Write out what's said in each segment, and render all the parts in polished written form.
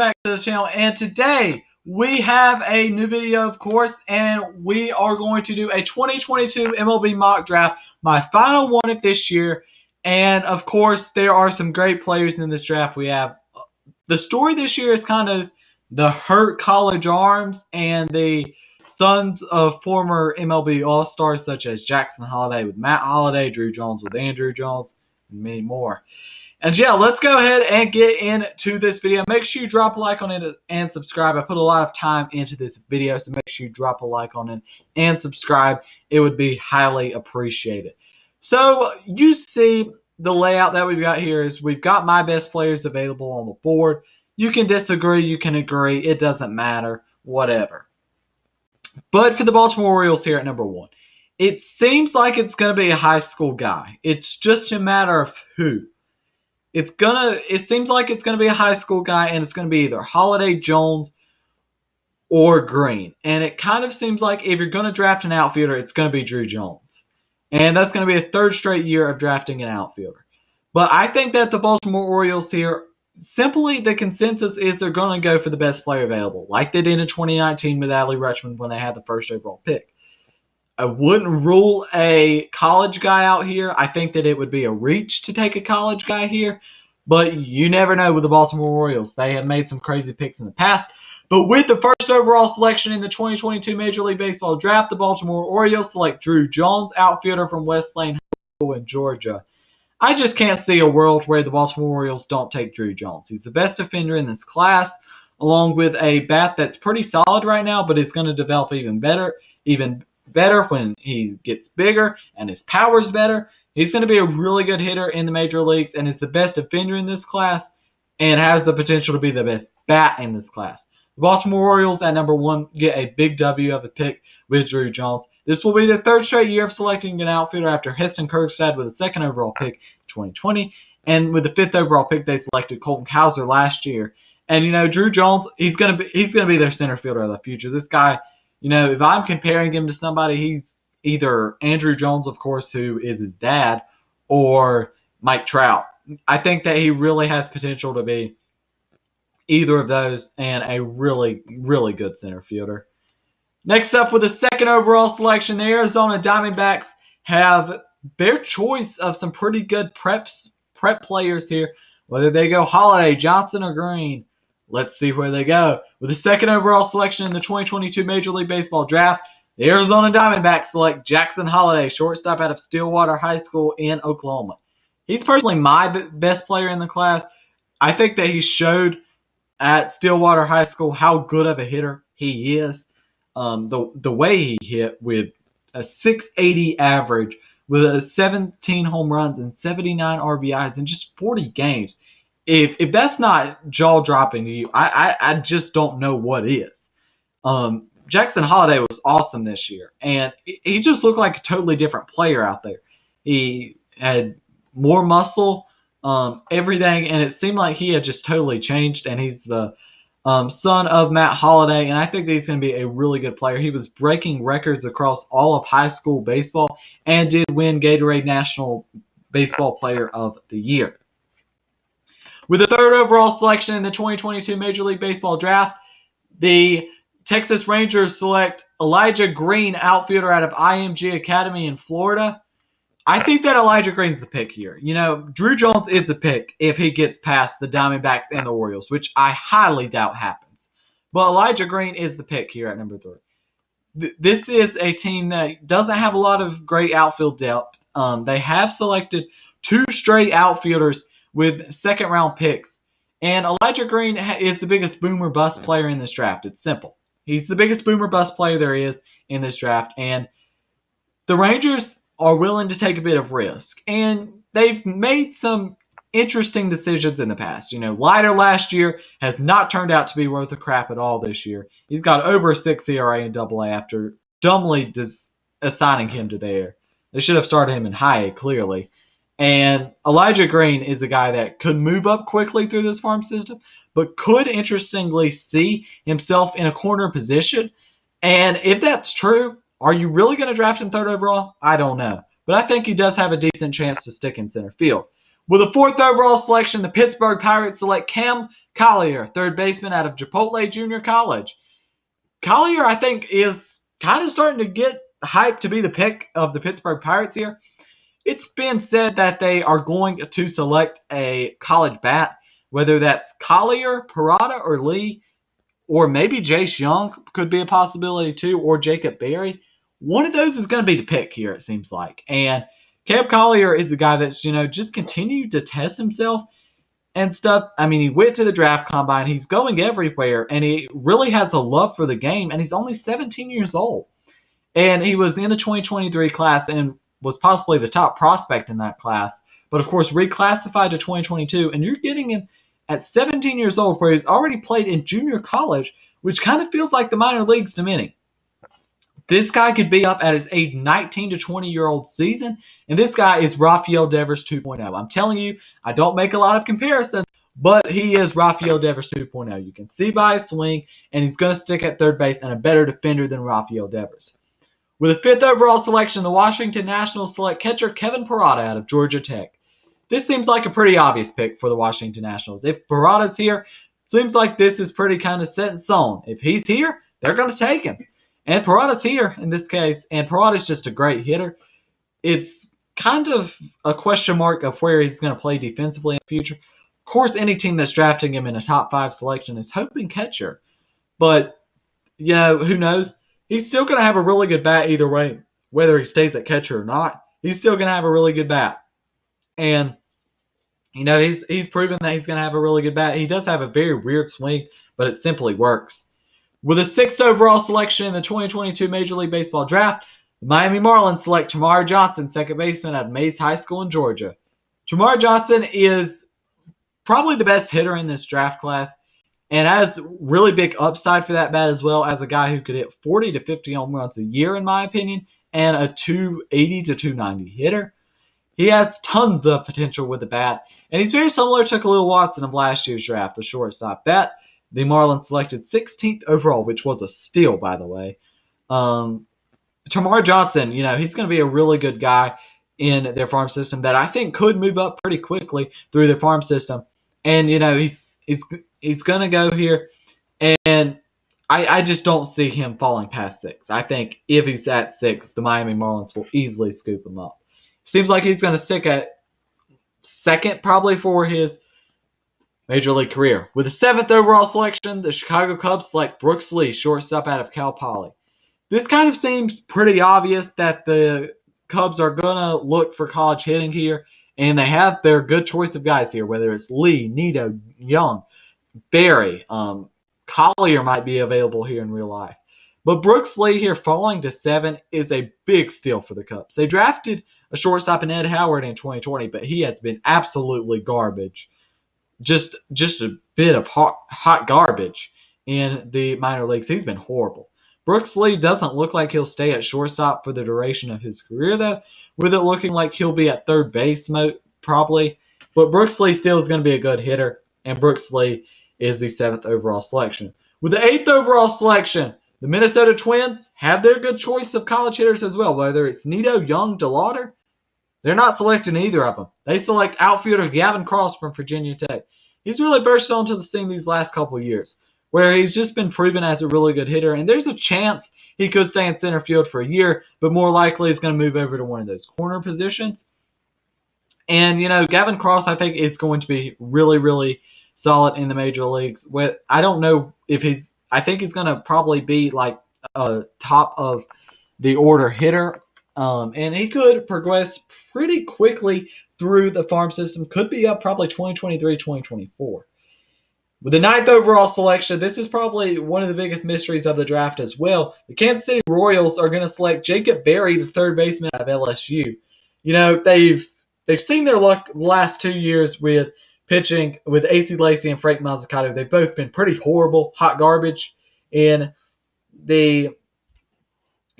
back to the channel, and today we have a new video, of course, and we are going to do a 2022 MLB Mock Draft, my final one of this year. And of course, there are some great players in this draft. We have the story this year is kind of the hurt college arms and the sons of former MLB All-Stars such as Jackson Holliday with Matt Holliday, Druw Jones with Andruw Jones, and many more. And yeah, let's go ahead and get into this video. Make sure you drop a like on it and subscribe. I put a lot of time into this video, so make sure you drop a like on it and subscribe. It would be highly appreciated. So you see the layout that we've got here is we've got my best players available on the board. You can disagree, you can agree, it doesn't matter, whatever. But for the Baltimore Orioles here at number 1, it seems like it's going to be a high school guy. It's just a matter of who. It seems like it's going to be a high school guy, and it's going to be either Holliday, Jones, or Green. And it kind of seems like if you're going to draft an outfielder, it's going to be Druw Jones. And that's going to be a third straight year of drafting an outfielder. But I think that the Baltimore Orioles here, simply the consensus is they're going to go for the best player available, like they did in 2019 with Adley Rutschman when they had the first overall pick. I wouldn't rule a college guy out here. I think that it would be a reach to take a college guy here. But you never know with the Baltimore Orioles. They have made some crazy picks in the past. But with the first overall selection in the 2022 Major League Baseball Draft, the Baltimore Orioles select Druw Jones, outfielder from Wesleyan in Georgia. I just can't see a world where the Baltimore Orioles don't take Druw Jones. He's the best defender in this class, along with a bat that's pretty solid right now, but is going to develop even better when he gets bigger and his power's better. He's going to be a really good hitter in the major leagues and is the best defender in this class and has the potential to be the best bat in this class. The Baltimore Orioles at number 1 get a big W of a pick with Druw Jones. This will be the third straight year of selecting an outfielder after Heston Kjerstad with the second overall pick in 2020. And with the 5th overall pick, they selected Colton Cowser last year. And, you know, Druw Jones, he's gonna be their center fielder of the future. This guy, you know, if I'm comparing him to somebody, he's either Andruw Jones, of course, who is his dad, or Mike Trout. I think that he really has potential to be either of those and a really, really good center fielder. Next up, with the 2nd overall selection, the Arizona Diamondbacks have their choice of some pretty good prep players here. Whether they go Holliday, Johnson, or Green, let's see where they go. With the 2nd overall selection in the 2022 Major League Baseball Draft, the Arizona Diamondbacks select Jackson Holliday, shortstop out of Stillwater High School in Oklahoma. He's personally my best player in the class. I think that he showed at Stillwater High School how good of a hitter he is. The way he hit with a 680 average, with 17 home runs and 79 RBIs in just 40 games. If that's not jaw-dropping to you, I just don't know what is. Jackson Holliday was awesome this year, and he just looked like a totally different player out there. He had more muscle, everything, and it seemed like he had just totally changed, and he's the son of Matt Holliday, and I think that he's going to be a really good player. He was breaking records across all of high school baseball and did win Gatorade National Baseball Player of the Year. With the 3rd overall selection in the 2022 Major League Baseball Draft, the Texas Rangers select Elijah Green, outfielder out of IMG Academy in Florida. I think that Elijah Green's the pick here. You know, Druw Jones is the pick if he gets past the Diamondbacks and the Orioles, which I highly doubt happens. But Elijah Green is the pick here at number 3. This is a team that doesn't have a lot of great outfield depth. They have selected 2 straight outfielders with 2nd-round picks. And Elijah Green is the biggest boomer-bust player in this draft. It's simple. He's the biggest boomer-bust player there is in this draft. And the Rangers are willing to take a bit of risk. And they've made some interesting decisions in the past. You know, Leiter last year has not turned out to be worth a crap at all this year. He's got over a 6 ERA in AA after dumbly assigning him to there. They should have started him in high A, clearly. And Elijah Green is a guy that could move up quickly through this farm system, but could interestingly see himself in a corner position. And if that's true, are you really going to draft him 3rd overall? I don't know. But I think he does have a decent chance to stick in center field. With the 4th overall selection, the Pittsburgh Pirates select Cam Collier, third baseman out of Chipola Junior College. Collier, I think, is kind of starting to get hyped to be the pick of the Pittsburgh Pirates here. It's been said that they are going to select a college bat, whether that's Collier, PARADA, or Lee, or maybe Jace Young could be a possibility too, or Jacob Berry. One of those is going to be the pick here, it seems like. And Cam Collier is a guy that's, just continued to test himself and stuff. I mean, he went to the draft combine. He's going everywhere, and he really has a love for the game, and he's only 17 years old. And he was in the 2023 class and was possibly the top prospect in that class, but of course reclassified to 2022, and you're getting him at 17 years old where he's already played in junior college, which kind of feels like the minor leagues to many. This guy could be up at his age 19 to 20-year-old season, and this guy is Rafael Devers 2.0. I'm telling you, I don't make a lot of comparisons, but he is Rafael Devers 2.0. You can see by his swing, and he's going to stick at third base and a better defender than Rafael Devers. With the 5th overall selection, the Washington Nationals select catcher Kevin Parada out of Georgia Tech. This seems like a pretty obvious pick for the Washington Nationals. If Parada's here, it seems like this is pretty kind of set in stone. If he's here, they're going to take him. And Parada's here in this case, and Parada's just a great hitter. It's kind of a question mark of where he's going to play defensively in the future. Of course, any team that's drafting him in a top 5 selection is hoping catcher. But, who knows? He's still going to have a really good bat either way, whether he stays at catcher or not. He's still going to have a really good bat. And, he's proven that he's going to have a really good bat. He does have a very weird swing, but it simply works. With the 6th overall selection in the 2022 Major League Baseball Draft, the Miami Marlins select TERMARR Johnson, second baseman at Mays High School in Georgia. TERMARR Johnson is probably the best hitter in this draft class, and has really big upside for that bat as well, as a guy who could hit 40 to 50 home runs a year, in my opinion, and a 280 to 290 hitter. He has tons of potential with the bat, and he's very similar to Khalil Watson of last year's draft, the shortstop bat. The Marlins selected 16th overall, which was a steal, by the way. TERMARR Johnson, he's going to be a really good guy in their farm system that I think could move up pretty quickly through their farm system. And, he's going to go here, and I just don't see him falling past 6. I think if he's at 6, the Miami Marlins will easily scoop him up. Seems like he's going to stick at 2nd probably for his Major League career. With the 7th overall selection, the Chicago Cubs select Brooks Lee, shortstop out of Cal Poly. This kind of seems pretty obvious that the Cubs are going to look for college hitting here, and they have their good choice of guys here, whether it's Lee, NETO, Young, Berry. Collier might be available here in real life. But Brooks Lee here falling to 7 is a big steal for the Cubs. They drafted a shortstop in Ed Howard in 2020, but he has been absolutely garbage. Just a bit of hot garbage in the minor leagues. He's been horrible. Brooks Lee doesn't look like he'll stay at shortstop for the duration of his career, though, with it looking like he'll be at third base probably. But Brooks Lee still is going to be a good hitter, and Brooks Lee is the 7th overall selection. With the 8th overall selection, the Minnesota Twins have their good choice of college hitters as well, whether it's NETO, Young, DeLauder. They're not selecting either of them. They select outfielder Gavin Cross from Virginia Tech. He's really burst onto the scene these last couple of years, where he's just been proven as a really good hitter, and there's a chance he could stay in center field for a year, but more likely he's going to move over to one of those corner positions. And, Gavin Cross, I think, is going to be really, really solid in the major leagues. I don't know if I think he's going to probably be like a top of the order hitter, and he could progress pretty quickly through the farm system. Could be up probably 2023, 2024. With the 9th overall selection, this is probably one of the biggest mysteries of the draft as well. The Kansas City Royals are going to select Jacob Berry, the third baseman out of LSU. They've seen their luck the last 2 years with pitching with AC Lacy and Frank Mazzucato. They've both been pretty horrible, hot garbage in the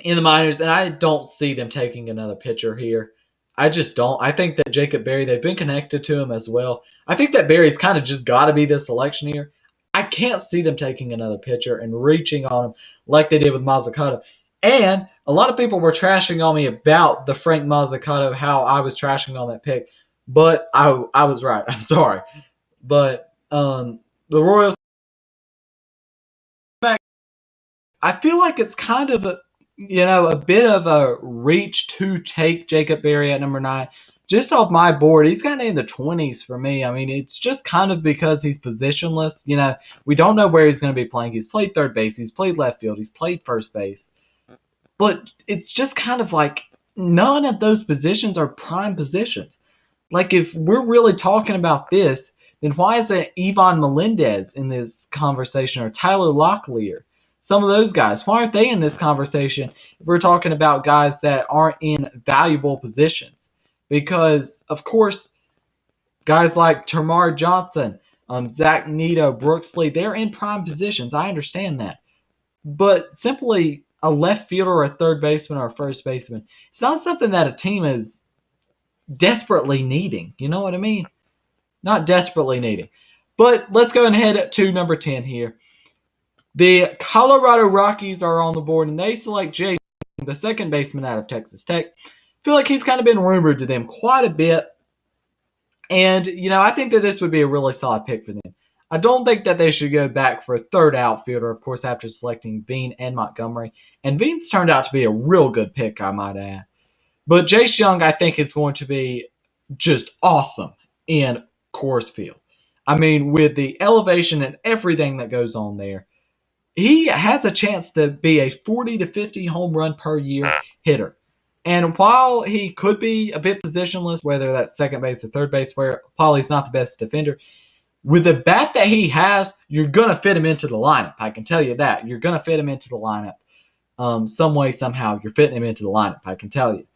minors, and I don't see them taking another pitcher here. I just don't. I think that Jacob Berry, they've been connected to him as well. I think that Berry's kind of just got to be the selection here. I can't see them taking another pitcher and reaching on him like they did with Mazzucato. And a lot of people were trashing on me about the Frank Mazzucato, how I was trashing on that pick. But I was right. I'm sorry. But the Royals. I feel like it's kind of a bit of a reach to take Jacob Berry at number 9. Just off my board, he's kind of in the 20s for me. I mean, it's just kind of because he's positionless. We don't know where he's going to be playing. He's played third base. He's played left field. He's played first base. But it's just kind of like none of those positions are prime positions. Like, if we're really talking about this, then why isn't Ivan Melendez in this conversation, or Tyler Locklear? Some of those guys, why aren't they in this conversation if we're talking about guys that aren't in valuable positions? Because, of course, guys like TERMARR Johnson, ZACK, NETO, Brooks Lee, they're in prime positions. I understand that. But simply a left fielder or a third baseman or a first baseman, it's not something that a team is desperately needing. You know what I mean? Not desperately needing. But let's go ahead to number 10 here. The Colorado Rockies are on the board, and they select JACE, the second baseman out of Texas Tech. I feel like he's kind of been rumored to them quite a bit. And, I think that this would be a really solid pick for them. I don't think that they should go back for a third outfielder, of course, after selecting Bean and Montgomery. And Bean's turned out to be a real good pick, I might add. But Jace Jung, I think, is going to be just awesome in Coors Field. I mean, with the elevation and everything that goes on there, he has a chance to be a 40 to 50 home run per year hitter. And while he could be a bit positionless, whether that's second base or third base, while he's not the best defender, with the bat that he has, you're going to fit him into the lineup. I can tell you that. You're going to fit him into the lineup. Some way, somehow, you're fitting him into the lineup, I can tell you.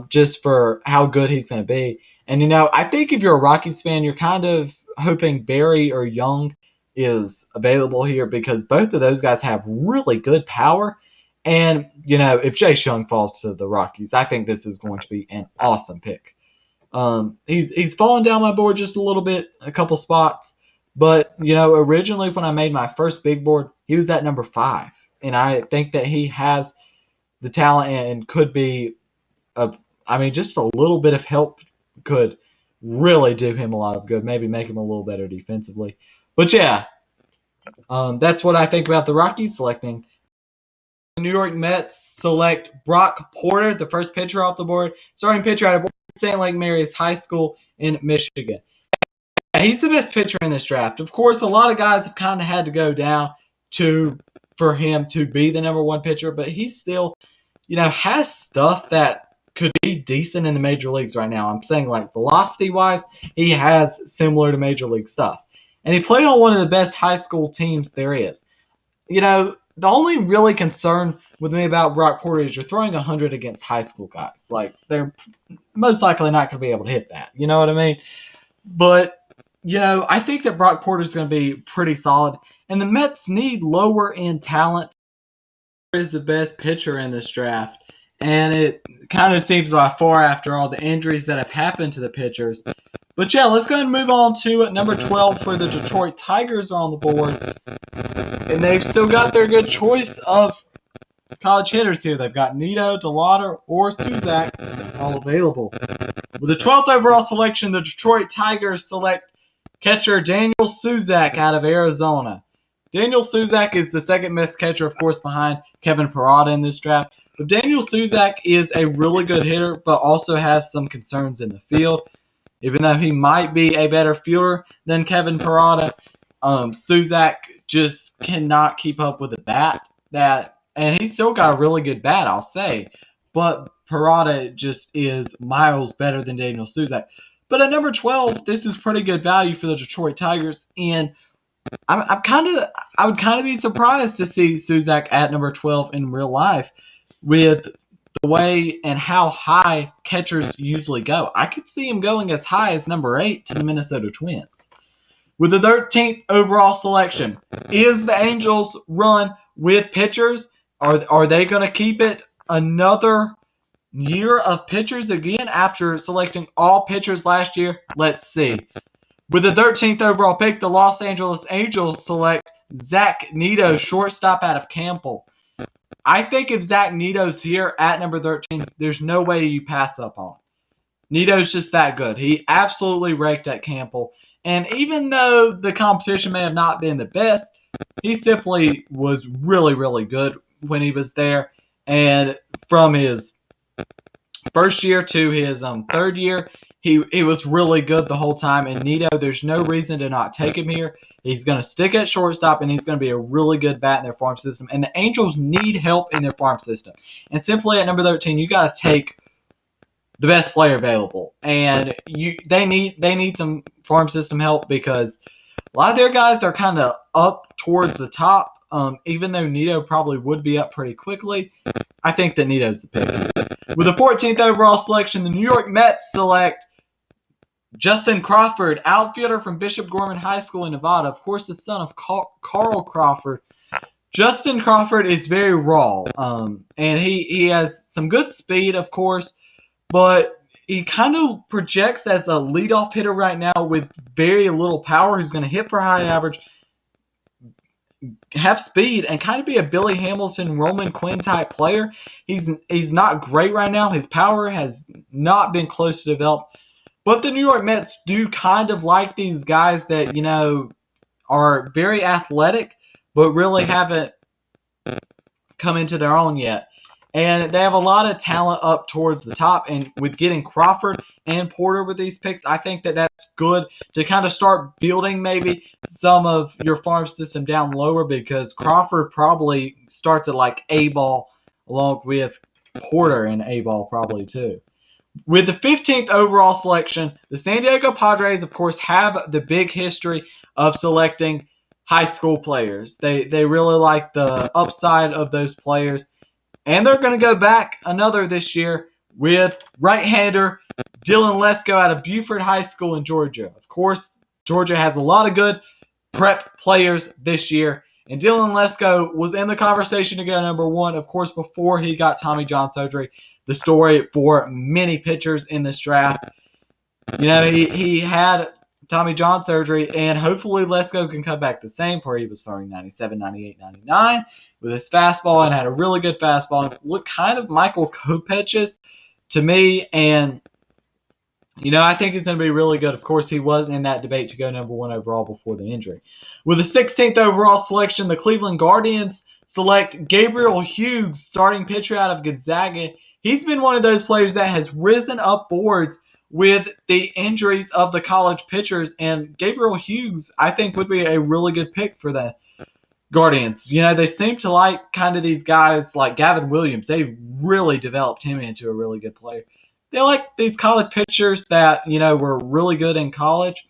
Just for how good he's going to be. And, I think if you're a Rockies fan, you're kind of hoping Berry or Young is available here, because both of those guys have really good power. And, if Jace Jung falls to the Rockies, I think this is going to be an awesome pick. He's fallen down my board just a little bit, a couple spots. But, originally when I made my first big board, he was at number 5. And I think that he has the talent and could be, just a little bit of help could really do him a lot of good. Maybe make him a little better defensively. But, yeah, that's what I think about the Rockies selecting. The New York Mets select Brock Porter, the first pitcher off the board, starting pitcher out of St. Lake Mary's High School in Michigan. Yeah, he's the best pitcher in this draft. Of course, a lot of guys have kind of had to go down for him to be the number 1 pitcher, but he still, has stuff that could be decent in the major leagues right now. I'm saying, like, velocity-wise, he has similar to major league stuff. And he played on one of the best high school teams there is. The only really concern with me about Brock Porter is you're throwing 100 against high school guys. Like, they're most likely not going to be able to hit that. You know what I mean? But, I think that Brock Porter is going to be pretty solid. And the Mets need lower-end talent. He is the best pitcher in this draft. And it kind of seems by far after all the injuries that have happened to the pitchers. But, yeah, let's go ahead and move on to number 12 for the Detroit Tigers are on the board. And they've still got their good choice of college hitters here. They've got NETO, DeLauder, or SUSAC all available. With the 12th overall selection, the Detroit Tigers select catcher Daniel SUSAC out of Arizona. Daniel SUSAC is the second best catcher, of course, behind Kevin PARADA in this draft. But Daniel SUSAC is a really good hitter, but also has some concerns in the field. Even though he might be a better fielder than Kevin PARADA, SUSAC just cannot keep up with the bat. And he's still got a really good bat, I'll say. But PARADA just is miles better than Daniel SUSAC. But at number 12, this is pretty good value for the Detroit Tigers. And I would kind of be surprised to see SUSAC at number 12 in real life with the way and how high catchers usually go. I could see him going as high as number 8 to the Minnesota Twins. With the 13th overall selection, is the Angels run with pitchers? Are they going to keep it another year of pitchers again after selecting all pitchers last year? Let's see. With the 13th overall pick, the Los Angeles Angels select Zach Neto, shortstop out of Campbell. I think if Zach Neto's here at number 13, there's no way you pass up on him. Neto's just that good. He absolutely raked at Campbell. And even though the competition may have not been the best, he simply was really, really good when he was there. And from his first year to his third year, he was really good the whole time. And NETO, there's no reason to not take him here. He's going to stick at shortstop, and he's going to be a really good bat in their farm system. And the Angels need help in their farm system. And simply at number 13, you got to take the best player available. And they need some farm system help because a lot of their guys are kind of up towards the top. Even though NETO probably would be up pretty quickly, I think that NETO's the pick. With the 14th overall selection, the New York Mets select Justin Crawford, outfielder from Bishop Gorman High School in Nevada. Of course, the son of Carl Crawford. Justin Crawford is very raw, and he has some good speed, of course, but he kind of projects as a leadoff hitter right now with very little power, who's going to hit for high average, have speed, and kind of be a Billy Hamilton, Roman Quinn type player. He's not great right now. His power has not been close to develop. But the New York Mets do kind of like these guys that, you know, are very athletic, but really haven't come into their own yet. And they have a lot of talent up towards the top. And with getting Crawford and Porter with these picks, I think that that's good to kind of start building maybe some of your farm system down lower, because Crawford probably starts at like A-ball along with Porter and A-ball probably too. With the 15th overall selection, the San Diego Padres, of course, have the big history of selecting high school players. They really like the upside of those players. And they're going to go back another this year with right-hander Dylan LESKO out of Buford High School in Georgia. Of course, Georgia has a lot of good prep players this year. And Dylan LESKO was in the conversation to go number 1, of course, before he got Tommy John surgery. The story for many pitchers in this draft. You know, he had Tommy John surgery, and hopefully LESKO can come back the same, where he was throwing 97, 98, 99 with his fastball and had a really good fastball. Looked kind of Michael Kopech's to me, and, you know, I think he's going to be really good. Of course, he was in that debate to go number 1 overall before the injury. With the 16th overall selection, the Cleveland Guardians select Gabriel Hughes, starting pitcher out of Gonzaga. He's been one of those players that has risen up boards with the injuries of the college pitchers, and Gabriel Hughes, I think, would be a really good pick for the Guardians. You know, they seem to like kind of these guys like Gavin Williams. They really developed him into a really good player. They like these college pitchers that, you know, were really good in college,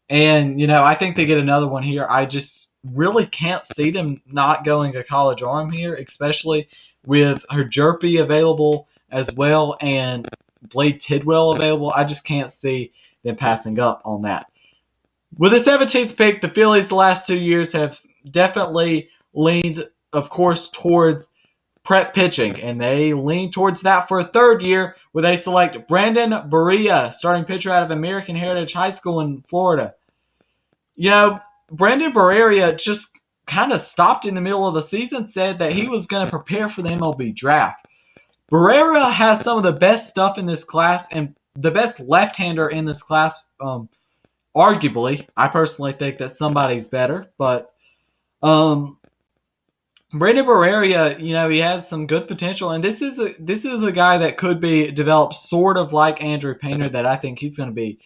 and, you know, I think they get another one here. I just really can't see them not going a college arm here, especially with Herjerpe available as well and Blade Tidwell available. I just can't see them passing up on that. With the 17th pick, the Phillies the last 2 years have definitely leaned, of course, towards prep pitching, and they lean towards that for a third year, where they select Brandon Barria, starting pitcher out of American Heritage High School in Florida. You know, Brandon Barria just kind of stopped in the middle of the season, said that he was going to prepare for the MLB draft. Barrera has some of the best stuff in this class and the best left-hander in this class, arguably. I personally think that somebody's better, but Brandon Barrera, you know, he has some good potential, and this is a guy that could be developed sort of like Andrew Painter, that I think he's going to be,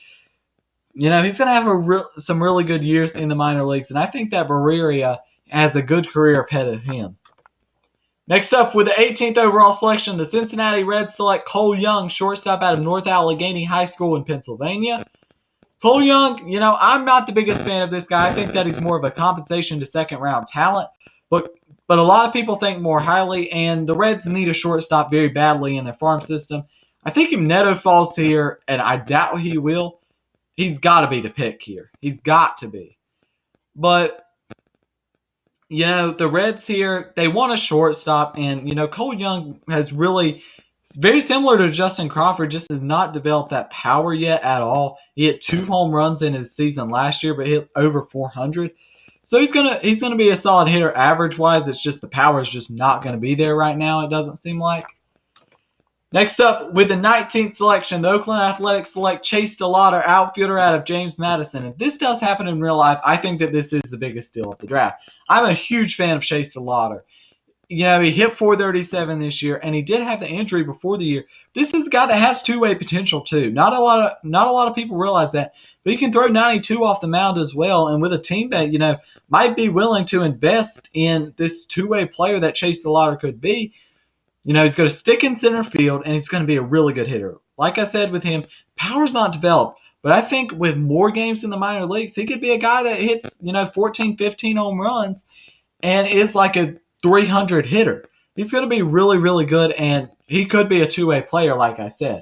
you know, he's going to have some really good years in the minor leagues, and I think that Barrera has a good career ahead of him. Next up, with the 18th overall selection, the Cincinnati Reds select Cole Young, shortstop out of North Allegheny High School in Pennsylvania. Cole Young, you know, I'm not the biggest fan of this guy. I think that he's more of a compensation to second-round talent, but a lot of people think more highly, and the Reds need a shortstop very badly in their farm system. I think if Neto falls here, and I doubt he will, he's got to be the pick here. He's got to be. But, you know, the Reds here, they want a shortstop, and, you know, Cole Young has really, very similar to Justin Crawford, just has not developed that power yet at all. He hit 2 home runs in his season last year, but hit over 400. So he's gonna be a solid hitter average-wise. It's just the power is just not going to be there right now, it doesn't seem like. Next up, with the 19th selection, the Oakland Athletics select ST.LOUIS, outfielder out of James Madison. If this does happen in real life, I think that this is the biggest steal of the draft. I'm a huge fan of ST.LOUIS. You know, he hit .437 this year, and he did have the injury before the year. This is a guy that has two-way potential too. Not a lot of people realize that, but he can throw 92 off the mound as well. And with a team that might be willing to invest in this two-way player that ST.LOUIS could be, he's going to stick in center field, and he's going to be a really good hitter. Like I said with him, power's not developed, but I think with more games in the minor leagues, he could be a guy that hits 14, 15 home runs, and is like a 300 hitter. He's going to be really, really good, and he could be a two-way player, like I said.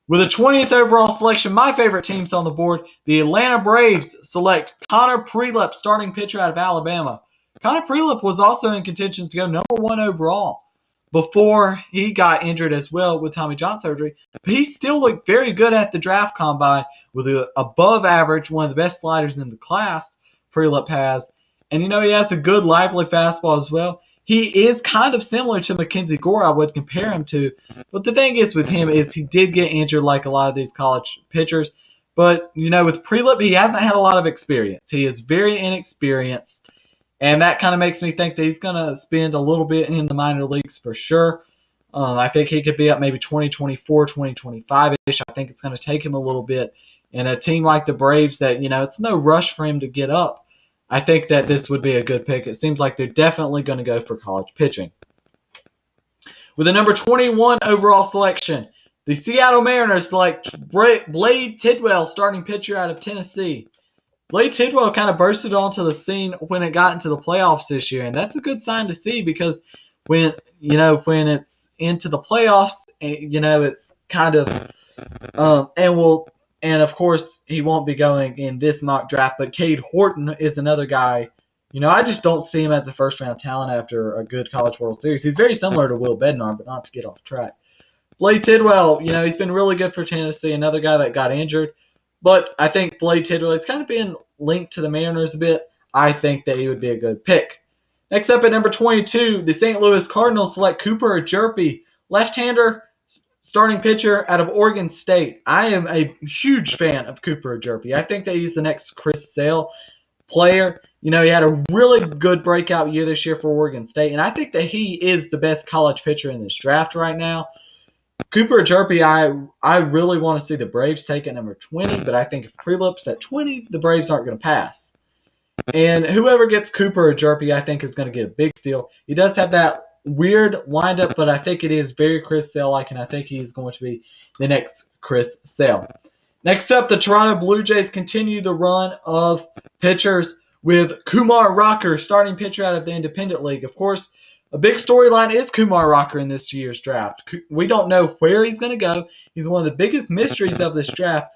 With a 20th overall selection, my favorite teams on the board, the Atlanta Braves select Connor Prielipp, starting pitcher out of Alabama. Connor Prielipp was also in contention to go #1 overall before he got injured as well with Tommy John surgery. But he still looked very good at the draft combine with an above average, one of the best sliders in the class Prielipp has. And he has a good lively fastball as well. He is kind of similar to Mackenzie Gore, I would compare him to. But the thing is with him is he did get injured like a lot of these college pitchers. But, with Prielipp, he hasn't had a lot of experience. He is very inexperienced. And that kind of makes me think that he's going to spend a little bit in the minor leagues for sure. I think he could be up maybe 2024, 2025-ish. I think it's going to take him a little bit. And a team like the Braves that, it's no rush for him to get up. I think that this would be a good pick. It seems like they're definitely going to go for college pitching. With the number 21 overall selection, the Seattle Mariners select Blade Tidwell, starting pitcher out of Tennessee. Blade Tidwell kind of bursted onto the scene when it got into the playoffs this year, and that's a good sign to see because when it's into the playoffs, it's kind of and of course, he won't be going in this mock draft, but Cade Horton is another guy. I just don't see him as a first-round talent after a good College World Series. He's very similar to Will Bednar, but not to get off track. Blade Tidwell, he's been really good for Tennessee, another guy that got injured. But I think Blade Tidwell is kind of being linked to the Mariners a bit. I think that he would be a good pick. Next up at number 22, the St. Louis Cardinals select Cooper Ajerpe, left-hander, starting pitcher out of Oregon State. I am a huge fan of Cooper Ajerpe. I think that he's the next Chris Sale player. He had a really good breakout year this year for Oregon State, and I think that he is the best college pitcher in this draft right now. Cooper Ajerpe, I really want to see the Braves take at number 20, but I think if Prielipp's at 20, the Braves aren't going to pass. And whoever gets Cooper Ajerpe, I think, is going to get a big steal. He does have that weird windup, but I think it is very Chris Sale-like, and I think he is going to be the next Chris Sale. Next up, the Toronto Blue Jays continue the run of pitchers with Kumar Rocker, starting pitcher out of the Independent League. Of course, a big storyline is Kumar Rocker in this year's draft. We don't know where he's going to go. He's one of the biggest mysteries of this draft.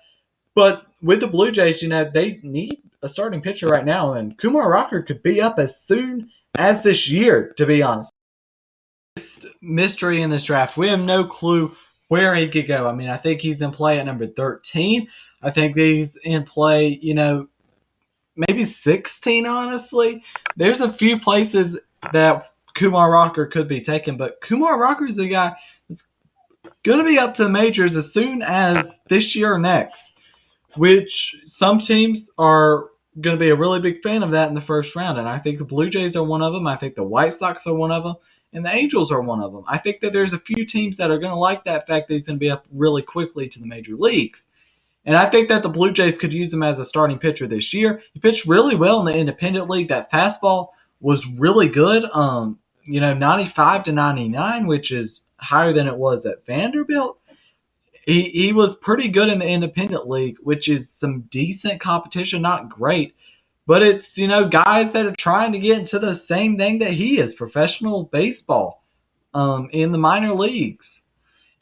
But with the Blue Jays, they need a starting pitcher right now, and Kumar Rocker could be up as soon as this year, to be honest. Mystery in this draft. We have no clue where he could go. I mean, I think he's in play at number 13. I think he's in play, maybe 16, honestly. There's a few places that Kumar Rocker could be taken, but Kumar Rocker is a guy that's going to be up to the majors as soon as this year or next, which some teams are going to be a really big fan of that in the first round, and I think the Blue Jays are one of them. I think the White Sox are one of them. And the Angels are one of them. I think that there's a few teams that are going to like that fact that he's going to be up really quickly to the major leagues. And I think that the Blue Jays could use him as a starting pitcher this year. He pitched really well in the Independent League. That fastball was really good, 95 to 99, which is higher than it was at Vanderbilt. He was pretty good in the Independent League, which is some decent competition, not great. But it's, guys that are trying to get into the same thing that he is, professional baseball in the minor leagues.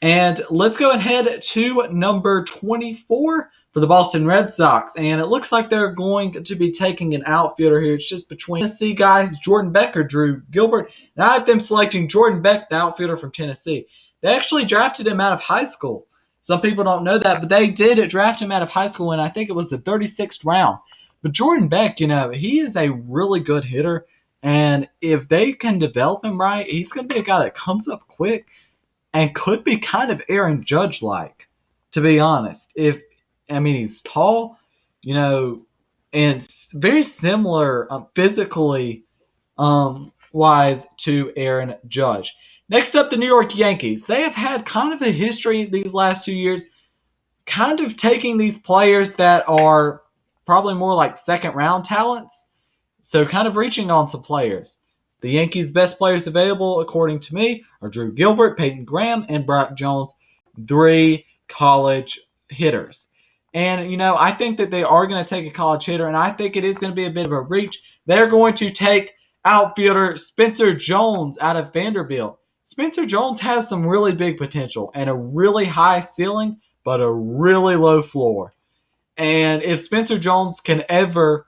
And let's go ahead to number 24 for the Boston Red Sox. And it looks like they're going to be taking an outfielder here. It's just between Tennessee guys, Jordan Beck or Drew Gilbert. And I have them selecting Jordan Beck, the outfielder from Tennessee. They actually drafted him out of high school. Some people don't know that, but they did draft him out of high school, and I think it was the 36th round. But Jordan Beck, he is a really good hitter, and if they can develop him right, he's going to be a guy that comes up quick. and could be kind of Aaron Judge-like, to be honest. He's tall, and very similar physically wise to Aaron Judge. Next up, the New York Yankees. They have had kind of a history these last 2 years, kind of taking these players that are probably more like second-round talents, so kind of reaching on some players. The Yankees' best players available, according to me, are Drew Gilbert, Peyton Graham, and Druw Jones, 3 college hitters. And, I think that they are going to take a college hitter, and I think it is going to be a bit of a reach. They're going to take outfielder Spencer Jones out of Vanderbilt. Spencer Jones has some really big potential and a really high ceiling, but a really low floor. And if Spencer Jones can ever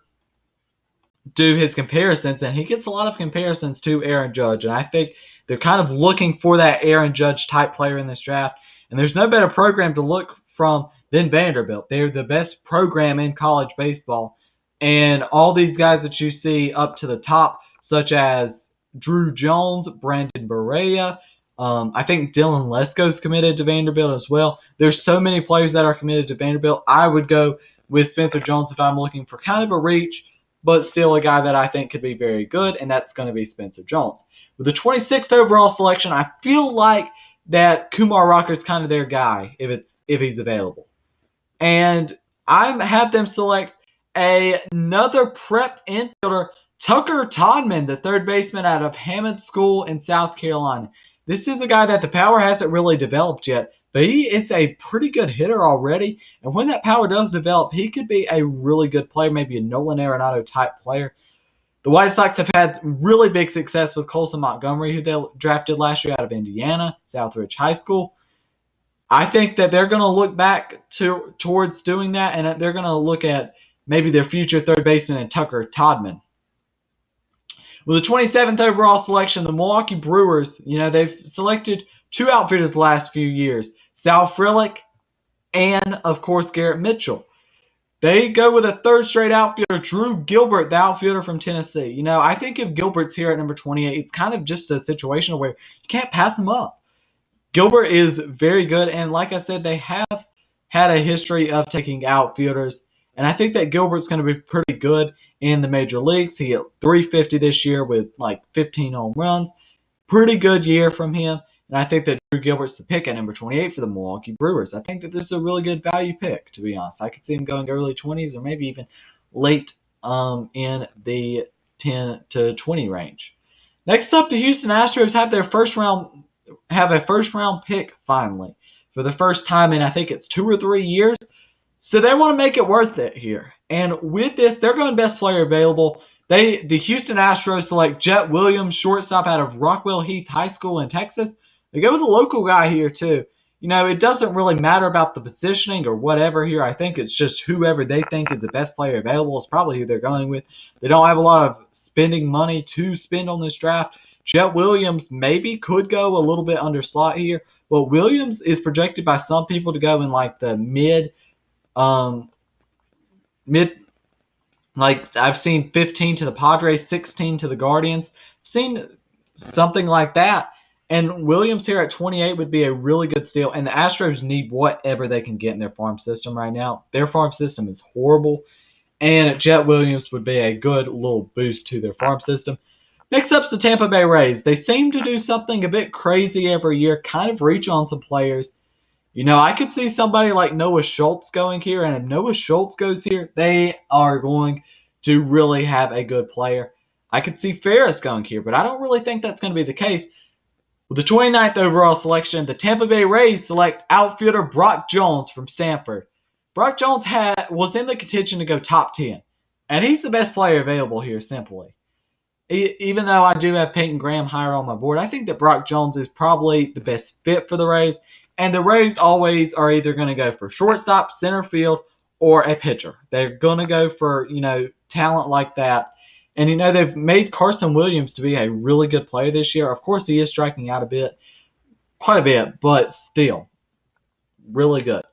do his comparisons, and he gets a lot of comparisons to Aaron Judge, and I think they're kind of looking for that Aaron Judge type player in this draft. And there's no better program to look from than Vanderbilt. They're the best program in college baseball. And all these guys that you see up to the top, such as Druw Jones, Brandon Berea, I think Dylan LESKO is committed to Vanderbilt as well. There's so many players that are committed to Vanderbilt. I would go with Spencer Jones if I'm looking for kind of a reach, but still a guy that I think could be very good, and that's going to be Spencer Jones. With the 26th overall selection, I feel like that Kumar Rocker's kind of their guy if he's available. And I have them select another prep infielder, Tucker Todman, the third baseman out of Hammond School in South Carolina. This is a guy that the power hasn't really developed yet, but he is a pretty good hitter already. And when that power does develop, he could be a really good player, maybe a Nolan Arenado type player. The White Sox have had really big success with Colson Montgomery, who they drafted last year out of Indiana, Southridge High School. I think that they're going to look back towards doing that, and they're going to look at maybe their future third baseman in Tucker Todman. With the 27th overall selection, the Milwaukee Brewers, they've selected 2 outfielders the last few years, Sal Frelick and, of course, Garrett Mitchell. They go with a third straight outfielder, Drew Gilbert, the outfielder from Tennessee. I think if Gilbert's here at number 28, it's kind of just a situation where you can't pass him up. Gilbert is very good, and like I said, they have had a history of taking outfielders, and I think that Gilbert's going to be pretty good in the major leagues. He hit .350 this year with like 15 home runs. Pretty good year from him, and I think that Drew Gilbert's the pick at number 28 for the Milwaukee Brewers. I think that this is a really good value pick, to be honest. I could see him going early 20s or maybe even late in the 10 to 20 range. Next up, the Houston Astros have a first round pick finally for the first time in I think it's 2 or 3 years. So they want to make it worth it here. And with this, they're going best player available. The Houston Astros select Jet Williams, shortstop out of Rockwell Heath High School in Texas. They go with a local guy here too. It doesn't really matter about the positioning or whatever here. I think it's just whoever they think is the best player available is probably who they're going with. They don't have a lot of spending money to spend on this draft. Jet Williams maybe could go a little bit under slot here, but Williams is projected by some people to go in like the like I've seen 15 to the Padres, 16 to the Guardians. I've seen something like that. And Williams here at 28 would be a really good steal. And the Astros need whatever they can get in their farm system right now. Their farm system is horrible. And Jet Williams would be a good little boost to their farm system. Next up is the Tampa Bay Rays. They seem to do something a bit crazy every year, kind of reach on some players. I could see somebody like Noah Schultz going here, and if Noah Schultz goes here, they are going to really have a good player. I could see Ferris going here, but I don't really think that's going to be the case. With the 29th overall selection, the Tampa Bay Rays select outfielder Brock Jones from Stanford. Brock Jones was in the contention to go top 10, and he's the best player available here simply. Even though I do have Peyton Graham higher on my board, I think that Brock Jones is probably the best fit for the Rays. And the Rays always are either going to go for shortstop, center field, or a pitcher. They're going to go for, talent like that. And, they've made Carson Williams to be a really good player this year. Of course, he is striking out quite a bit, but still really good.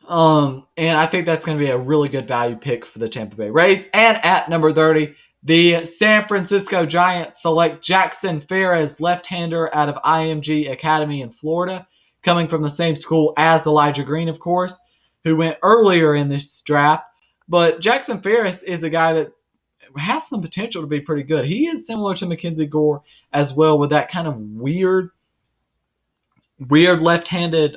And I think that's going to be a really good value pick for the Tampa Bay Rays. And at number 30, The San Francisco Giants select Jackson Ferris, left-hander out of IMG Academy in Florida, coming from the same school as Elijah Green, of course, who went earlier in this draft. But Jackson Ferris is a guy that has some potential to be pretty good. He is similar to Mackenzie Gore as well, with that kind of weird left-handed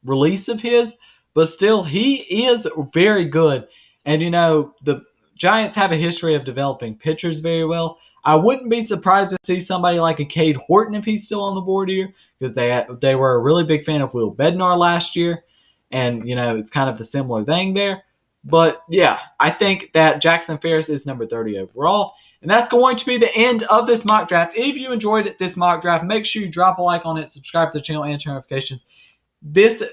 release of his, but still he is very good. And the Giants have a history of developing pitchers very well. I wouldn't be surprised to see somebody like a Cade Horton if he's still on the board here, because they were a really big fan of Will Bednar last year, and it's kind of the similar thing there. But yeah, I think that Jackson Ferris is number 30 overall. And that's going to be the end of this mock draft. If you enjoyed this mock draft, make sure you drop a like on it, subscribe to the channel, and turn notifications. This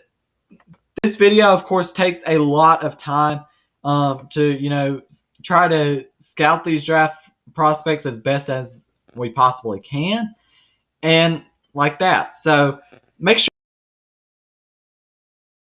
video, of course, takes a lot of time to try to scout these draft prospects as best as we possibly can, and like that. So make sure